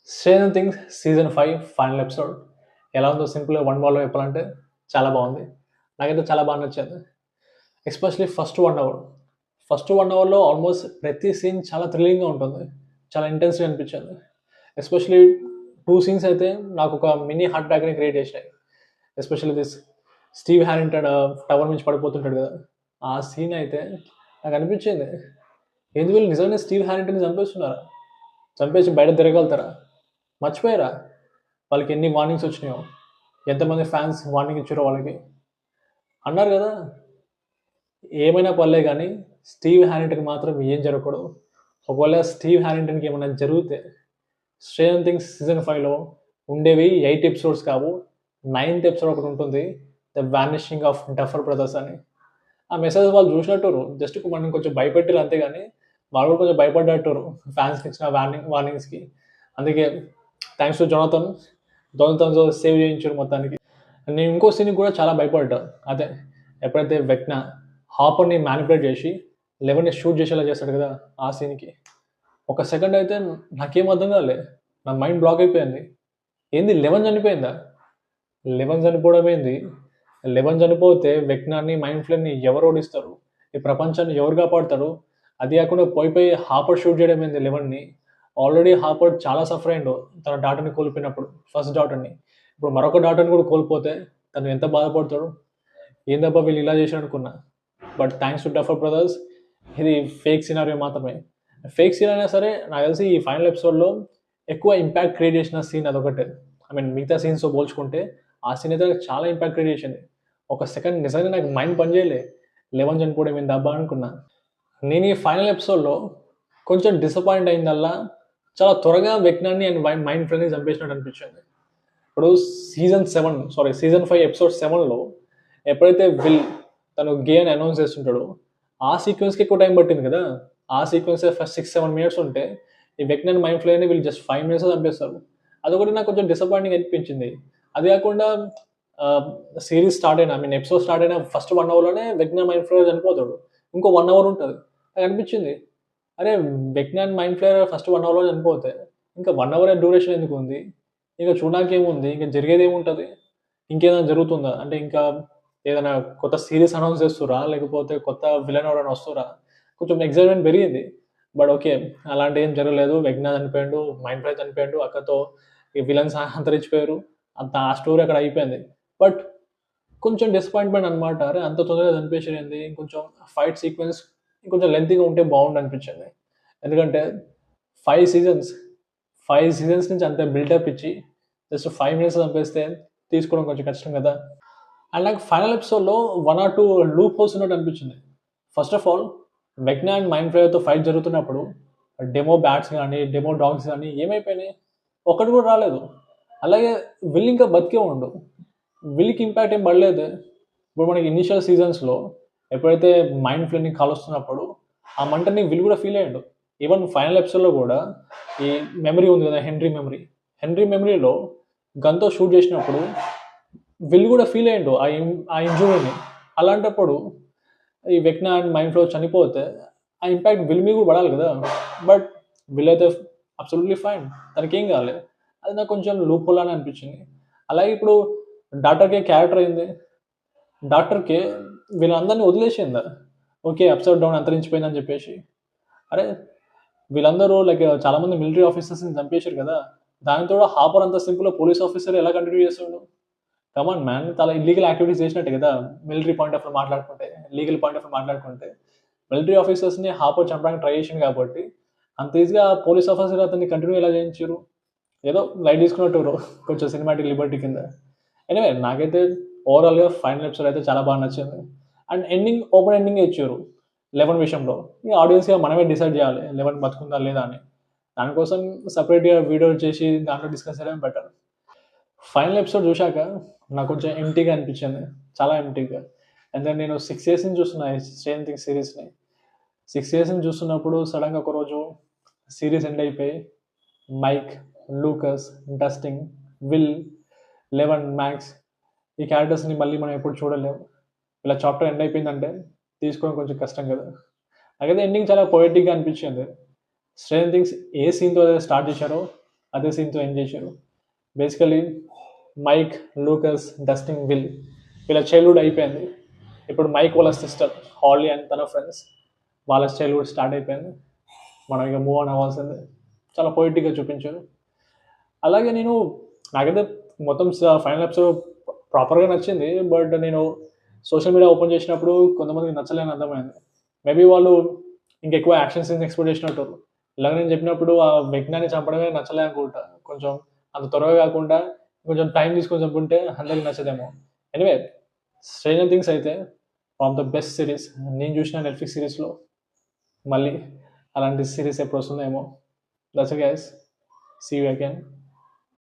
Stranger things season 5 final episode ఎలా ఉందో సింపుల్గా వన్ వాల్లో చెప్పాలంటే చాలా బాగుంది. నాకైతే చాలా బాగా నచ్చింది. ఎస్పెషలీ ఫస్ట్ వన్ అవర్లో ఆల్మోస్ట్ ప్రతి సీన్ చాలా థ్రిల్లింగ్గా ఉంటుంది. చాలా ఇంటెన్స్గా అనిపించింది. ఎస్పెషలీ టూ సీన్స్ అయితే నాకు ఒక మినీ హార్ట్ అటాక్ని క్రియేట్ చేసినాయి. Especially this Steve Harrington tower నుంచి పడిపోతుంటాడు కదా, ఆ సీన్ అయితే నాకు అనిపించింది, ఏంది వీళ్ళు నిజంగానే స్టీవ్ హ్యారింగ్టన్ని చంపేస్తున్నారా? చంపేసి బయట తిరగలుగుతారా? మర్చిపోయారా వాళ్ళకి ఎన్ని వార్నింగ్స్ వచ్చినాయో, ఎంతమంది ఫ్యాన్స్ వార్నింగ్ ఇచ్చారో వాళ్ళకి. అన్నారు కదా, ఏమైనా పర్లే కానీ స్టీవ్ హ్యారింగ్టన్కి మాత్రం ఏం జరగకూడదు. ఒకవేళ స్టీవ్ హ్యారింగ్టన్కి ఏమైనా జరిగితే స్ట్రేంజర్ థింగ్స్ సీజన్ 5లో ఉండేవి 8 ఎపిసోడ్స్ కావు, 9th ఎపిసోడ్ ఒకటి ఉంటుంది, the vanishing of duffer brothers అని. ఆ మెసేజ్ వాళ్ళు చూసినట్టు జస్ట్ మనం కొంచెం భయపెట్టారు అంతేగాని వాళ్ళు కూడా కొంచెం భయపడ్డట్టు ఫ్యాన్స్కి ఇచ్చిన వార్నింగ్స్కి. అందుకే థ్యాంక్స్ టు జోనథన్ సేవ్ చేయించారు మొత్తానికి. నేను ఇంకో సీన్కి కూడా చాలా భయపడ్డా. అదే ఎప్పుడైతే వెక్నా హాపర్ని మ్యానిపులేట్ చేసి లెవెన్ని షూట్ చేసేలా చేస్తాడు కదా, ఆ సీన్కి ఒక సెకండ్ అయితే నాకేం అర్థం కాలే, నా మైండ్ బ్లాక్ అయిపోయింది. ఏంది 11 చనిపోయిందా? 11 చనిపోవడం ఏంది? 11 చనిపోతే వెక్నాన్ని మైండ్ ఫ్లేమ్ని ఎవరు ఓడిస్తారు? ఈ ప్రపంచాన్ని ఎవరు కాపాడతారు? అది కాకుండా పోయి హాపర్ షూట్ చేయడం ఏంది 11ని? ఆల్రెడీ హాపర్ చాలా సఫర్ అయ్యిండు తన డాటర్ని కోల్పోయినప్పుడు, ఫస్ట్ డాటర్ని. ఇప్పుడు మరొక డాటర్ని కూడా కోల్పోతే తను ఎంత బాధపడతాడు? ఏందబ్బా వీళ్ళు ఇలా చేశారు అనుకున్నా. But thanks to duffer brothers, ఇది ఫేక్ సినారియో మాత్రమే. ఫేక్ సీన్ అయినా సరే నాకు తెలిసి ఈ ఫైనల్ ఎపిసోడ్లో ఎక్కువ ఇంపాక్ట్ క్రియేట్ చేసిన సీన్ అదొకటే. ఐ మీన్ మిగతా సీన్స్తో పోల్చుకుంటే ఆ సీన్ అయితే నాకు చాలా ఇంపాక్ట్ క్రియేట్ చేసింది. ఒక సెకండ్ నిజంగా నాకు మైండ్ పనిచేయలే, 11 చనిపోవడం ఏంది అబ్బా అనుకున్నా. నేను ఈ ఫైనల్ ఎపిసోడ్లో కొంచెం డిసప్పాయింట్ అయిందల్లా చాలా త్వరగా వెక్నాన్ని అండ్ మైండ్ ఫ్రెండ్ని చంపేసినట్టు అనిపించింది. ఇప్పుడు సీజన్ 5 ఎపిసోడ్ 7లో ఎప్పుడైతే విల్ తను గే అని అనౌన్స్ చేస్తుంటాడో ఆ సీక్వెన్స్కి ఎక్కువ టైం పట్టింది కదా. ఆ సీక్వెన్స్ ఫస్ట్ 6-7 మినిట్స్ ఉంటే ఈ వెక్నాన్ని మైండ్ ఫ్లేని వీళ్ళు జస్ట్ 5 మినిట్స్ చంపేస్తారు. అదొకటి నాకు కొంచెం డిసప్పాయింటింగ్ అనిపించింది. అది కాకుండా సిరీస్ స్టార్ట్ అయినా, ఐ మీన్ ఎపిసోడ్ స్టార్ట్ అయిన ఫస్ట్ 1 అవర్లోనే వెక్నా మైండ్ ఫ్లేయర్ చనిపోతాడు. ఇంకో 1 అవర్ ఉంటుంది. నాకు అనిపించింది, అరే వెక్నాన్ మైండ్ ఫ్లేయర్ ఫస్ట్ 1 అవర్లో చనిపోతే ఇంకా 1 అవర్ డ్యూరేషన్ ఎందుకు ఉంది? ఇంకా చూడడానికి ఏముంది? ఇంకా జరిగేది ఏముంటుంది? ఇంకేదైనా జరుగుతుందా? అంటే ఇంకా ఏదైనా కొత్త సిరీస్ అనౌన్స్ చేస్తురా, లేకపోతే కొత్త విలన్ ఎవరైనా వస్తురా? కొంచెం ఎక్సైట్మెంట్ పెరిగింది. బట్ ఓకే, అలాంటి ఏం జరగలేదు. వెగ్నా చనిపోయాడు, మైండ్ ఫ్లేయర్ చనిపోయాడు, అక్కతో ఈ విలన్స్ అంతరించిపోయారు, అంత ఆ స్టోరీ అక్కడ అయిపోయింది. బట్ కొంచెం డిసప్పాయింట్మెంట్ అనమాట. అరే అంత తొందరగా చనిపించింది, ఇంకొంచెం ఫైట్ సీక్వెన్స్ ఇంకొంచెం లెంతీగా ఉంటే బాగుండు అనిపించింది. ఎందుకంటే 5 సీజన్స్ 5 సీజన్స్ నుంచి అంత బిల్డప్ ఇచ్చి జస్ట్ 5 మినిట్స్ చంపేస్తే తీసుకోవడం కొంచెం కష్టం కదా. అండ్ నాకు ఫైనల్ ఎపిసోడ్లో 1 or 2 లూప్ హోల్స్ ఉన్నట్టు అనిపించింది. First of all Vecna and mind ఫ్లేయర్తో ఫైట్ జరుగుతున్నప్పుడు డెమో బ్యాట్స్ కానీ డెమో డాగ్స్ కానీ ఏమైపోయినాయి? ఒకటి కూడా రాలేదు. అలాగే విల్ ఇంకా బతికే ఉండు, విల్కి ఇంపాక్ట్ ఏం పడలేదు. ఇప్పుడు మనకి ఇనిషియల్ సీజన్స్లో ఎప్పుడైతే మైండ్ ఫ్లేని కాలుస్తున్నప్పుడు ఆ మంటని విల్ కూడా ఫీల్ అయ్యాడు. ఈవెన్ ఫైనల్ ఎపిసోడ్లో కూడా ఈ మెమరీ ఉంది కదా, హెన్రీ మెమరీలో గన్తో షూట్ చేసినప్పుడు విల్ కూడా ఫీల్ అయ్యాడు ఆ ఇంజురీని. అలాంటప్పుడు ఈ వెక్నా అండ్ మైండ్ ఫ్లో చనిపోతే ఆ ఇంపాక్ట్ విల్ మీద కూడా పడాలి కదా. బట్ విల్ అయితే అబ్సల్యూట్లీ ఫైన్, తనకి ఏం కాలేదు. అది నాకు కొంచెం లూప్ హోల్ అని అనిపించింది. అలాగే ఇప్పుడు డాక్టర్కే క్యారెక్టర్ అయింది. డాక్టర్కి వీళ్ళందరినీ వదిలేసిందా? ఓకే, అప్సైడ్ డౌన్ అంతరించిపోయిందని చెప్పేసి. అరే వీళ్ళందరూ లైక్ చాలామంది మిలిటరీ ఆఫీసర్స్ని చంపేశారు కదా, దానితో హాపర్ అంత సింపుల్గా పోలీస్ ఆఫీసర్ ఎలా కంటిన్యూ చేస్తుండు? కమాన్ మ్యాన్, చాలా ఇల్లీగల్ యాక్టివిటీస్ చేసినట్టే కదా. మిలిటరీ పాయింట్ ఆఫ్ మాట్లాడుకుంటే, లీగల్ పాయింట్ ఆఫ్ మాట్లాడుకుంటే మిలిటరీ ఆఫీసర్స్ని హాపర్ చంపడానికి ట్రై చేసింది కాబట్టి అంత ఈజీగా పోలీస్ ఆఫీసర్ అతన్ని కంటిన్యూ ఎలా చేయించారు? ఏదో లైట్ తీసుకున్నట్టు కొంచెం సినిమాటిక్ లిబర్టీ కింద. ఎనివే నాకైతే ఓవరాల్గా ఫైనల్ ఎపిసోడ్ అయితే చాలా బాగా నచ్చింది. అండ్ ఎండింగ్ ఓపెన్ ఎండింగ్ ఇచ్చారు 11 విషయంలో. ఈ ఆడియన్స్గా మనమే డిసైడ్ చేయాలి 11 బతుకుందా లేదా అని. దానికోసం సపరేట్గా వీడియో చేసి దాంట్లో డిస్కస్ చేయడం బెటర్. ఫైనల్ ఎపిసోడ్ చూశాక నాకు కొంచెం ఎంటీగా అనిపించింది, చాలా ఎంటీగా. ఎందుకంటే నేను 6 years నుంచి చూస్తున్నా ఈ స్ట్రేంజర్ థింగ్స్ సిరీస్ని. 6 years నుంచి చూస్తున్నప్పుడు సడన్గా ఒకరోజు సిరీస్ ఎండ్ అయిపోయి Mike, Lucas, Dustin, Will, Eleven, Max ఈ క్యారెక్టర్స్ని మళ్ళీ మనం ఎప్పుడు చూడలేము. ఇలా చాప్టర్ ఎండ్ అయిపోయిందంటే తీసుకోవడం కొంచెం కష్టం కదా. నాకైతే ఎండింగ్ చాలా పొయిటిక్గా అనిపించింది. స్ట్రేంజర్ థింగ్స్ ఏ సీన్తో స్టార్ట్ చేశారో అదే సీన్తో ఎండ్ చేశారు. Basically mic, Lucas, Dustin, will వీళ్ళ చైల్డ్హుడ్ అయిపోయింది. ఇప్పుడు మైక్ వాళ్ళ సిస్టర్ హాలీ అండ్ తన ఫ్రెండ్స్ వాళ్ళ చైల్డ్హుడ్ స్టార్ట్ అయిపోయింది. మనం ఇక మూవ్ ఆన్ అవ్వాల్సిందే. చాలా పొయిటిక్గా చూపించారు. అలాగే నాకైతే మొత్తం ఫైనల్ ఎపిసోడ్ ప్రాపర్గా నచ్చింది. బట్ నేను సోషల్ మీడియా ఓపెన్ చేసినప్పుడు కొంతమందికి నచ్చలేని అర్థమైంది. మేబీ వాళ్ళు ఇంకెక్కువ యాక్షన్ సీన్స్ ఎక్స్పెక్ట్ చేసినట్టు. ఇలాగ నేను చెప్పినప్పుడు ఆ విజ్ఞాన్ని చంపడమే నచ్చలే అనుకుంటా. కొంచెం అంత త్వరగా కాకుండా కొంచెం టైం తీసుకొని చంపుంటే అందరికి నచ్చదేమో. ఎనివే, స్ట్రేంజర్ థింగ్స్ అయితే ఫ్రమ్ ద బెస్ట్ సిరీస్ నేను చూసిన నెట్ఫ్లిక్స్ సిరీస్లో. మళ్ళీ అలాంటి సిరీస్ ఎప్పుడు వస్తుందేమో. That's it guys, see you again.